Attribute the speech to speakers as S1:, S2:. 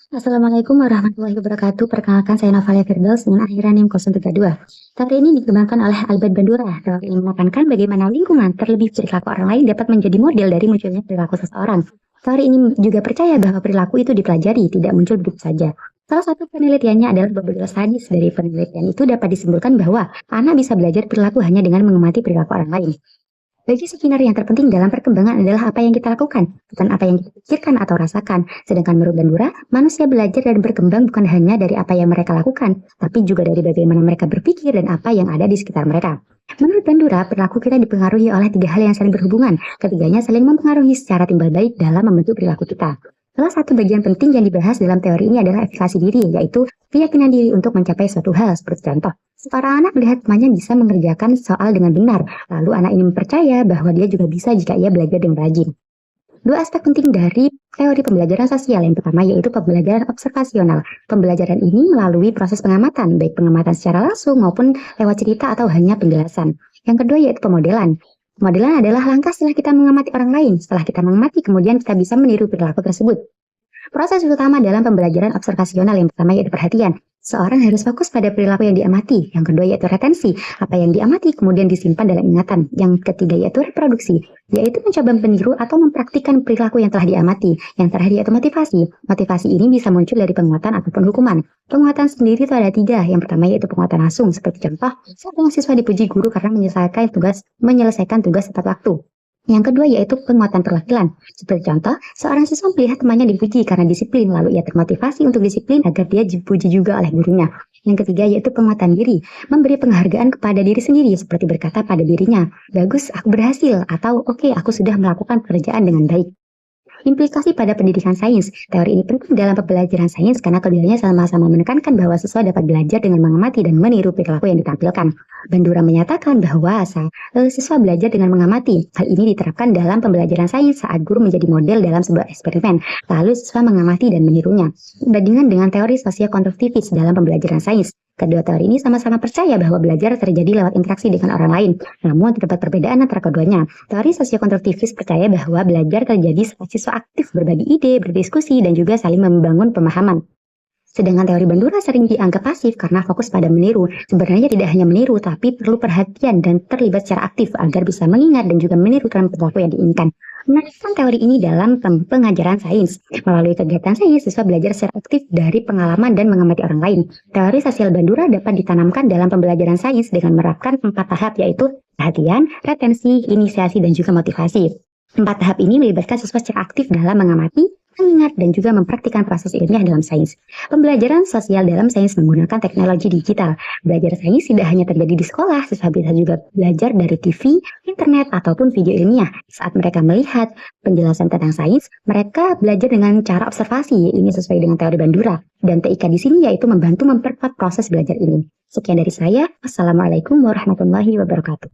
S1: Assalamualaikum warahmatullahi wabarakatuh. Perkenalkan saya Novalia Firdaus dengan akhiran NIM 032. Teori ini dikembangkan oleh Albert Bandura. Teori ini menekankan bagaimana lingkungan, terlebih perilaku orang lain dapat menjadi model dari munculnya perilaku seseorang. Teori ini juga percaya bahwa perilaku itu dipelajari, tidak muncul begitu saja. Salah satu penelitiannya adalah beberapa sadis. Dari penelitian itu dapat disimpulkan bahwa anak bisa belajar perilaku hanya dengan mengamati perilaku orang lain. Bagi Skinner yang terpenting dalam perkembangan adalah apa yang kita lakukan, bukan apa yang kita pikirkan atau rasakan. Sedangkan menurut Bandura, manusia belajar dan berkembang bukan hanya dari apa yang mereka lakukan, tapi juga dari bagaimana mereka berpikir dan apa yang ada di sekitar mereka. Menurut Bandura, perilaku kita dipengaruhi oleh tiga hal yang saling berhubungan. Ketiganya saling mempengaruhi secara timbal balik dalam membentuk perilaku kita. Salah satu bagian penting yang dibahas dalam teori ini adalah evaluasi diri, yaitu keyakinan diri untuk mencapai suatu hal. Seperti contoh, seorang anak melihat temannya bisa mengerjakan soal dengan benar, lalu anak ini mempercaya bahwa dia juga bisa jika ia belajar dengan rajin. Dua aspek penting dari teori pembelajaran sosial yang pertama yaitu pembelajaran observasional. Pembelajaran ini melalui proses pengamatan, baik pengamatan secara langsung maupun lewat cerita atau hanya penjelasan. Yang kedua yaitu pemodelan. Pemodelan adalah langkah setelah kita mengamati orang lain. Setelah kita mengamati, kemudian kita bisa meniru perilaku tersebut. Proses utama dalam pembelajaran observasional yang pertama yaitu perhatian. Seorang harus fokus pada perilaku yang diamati. Yang kedua yaitu retensi. Apa yang diamati kemudian disimpan dalam ingatan. Yang ketiga yaitu reproduksi, yaitu mencoba meniru atau mempraktikkan perilaku yang telah diamati. Yang terakhir yaitu motivasi. Motivasi ini bisa muncul dari penguatan ataupun hukuman. Penguatan sendiri itu ada tiga. Yang pertama yaitu penguatan langsung. Seperti contoh, seorang siswa dipuji guru karena menyelesaikan tugas tepat waktu. Yang kedua yaitu penguatan perwakilan. Seperti contoh, seorang siswa melihat temannya dipuji karena disiplin, lalu ia termotivasi untuk disiplin agar dia dipuji juga oleh gurunya. Yang ketiga yaitu penguatan diri, memberi penghargaan kepada diri sendiri seperti berkata pada dirinya, bagus, aku berhasil, atau oke, aku sudah melakukan pekerjaan dengan baik. Implikasi pada pendidikan sains. Teori ini penting dalam pembelajaran sains karena keduanya sama-sama menekankan bahwa siswa dapat belajar dengan mengamati dan meniru perilaku yang ditampilkan. Bandura menyatakan bahwa siswa belajar dengan mengamati. Hal ini diterapkan dalam pembelajaran sains saat guru menjadi model dalam sebuah eksperimen. Lalu siswa mengamati dan menirunya. Bandingkan dengan teori sosiokonstruktivis dalam pembelajaran sains. Kedua teori ini sama-sama percaya bahwa belajar terjadi lewat interaksi dengan orang lain, namun terdapat perbedaan antara keduanya. Teori sosiokonstruktivis percaya bahwa belajar terjadi saat siswa aktif berbagi ide, berdiskusi, dan juga saling membangun pemahaman. Sedangkan teori Bandura sering dianggap pasif karena fokus pada meniru. Sebenarnya tidak hanya meniru, tapi perlu perhatian dan terlibat secara aktif agar bisa mengingat dan juga meniru dalam perilaku yang diinginkan. Menerapkan teori ini dalam pengajaran sains. Melalui kegiatan sains, siswa belajar secara aktif dari pengalaman dan mengamati orang lain. Teori sosial Bandura dapat ditanamkan dalam pembelajaran sains dengan menerapkan 4 tahap yaitu perhatian, retensi, inisiasi, dan juga motivasi. 4 tahap ini melibatkan siswa secara aktif dalam mengamati, mengingat, dan juga mempraktikkan proses ilmiah dalam sains. Pembelajaran sosial dalam sains menggunakan teknologi digital. Belajar sains tidak hanya terjadi di sekolah, siswa bisa juga belajar dari TV, internet, ataupun video ilmiah. Saat mereka melihat penjelasan tentang sains, mereka belajar dengan cara observasi. Ini sesuai dengan teori Bandura. Dan TIK di sini yaitu membantu memperkuat proses belajar ini. Sekian dari saya. Wassalamualaikum warahmatullahi wabarakatuh.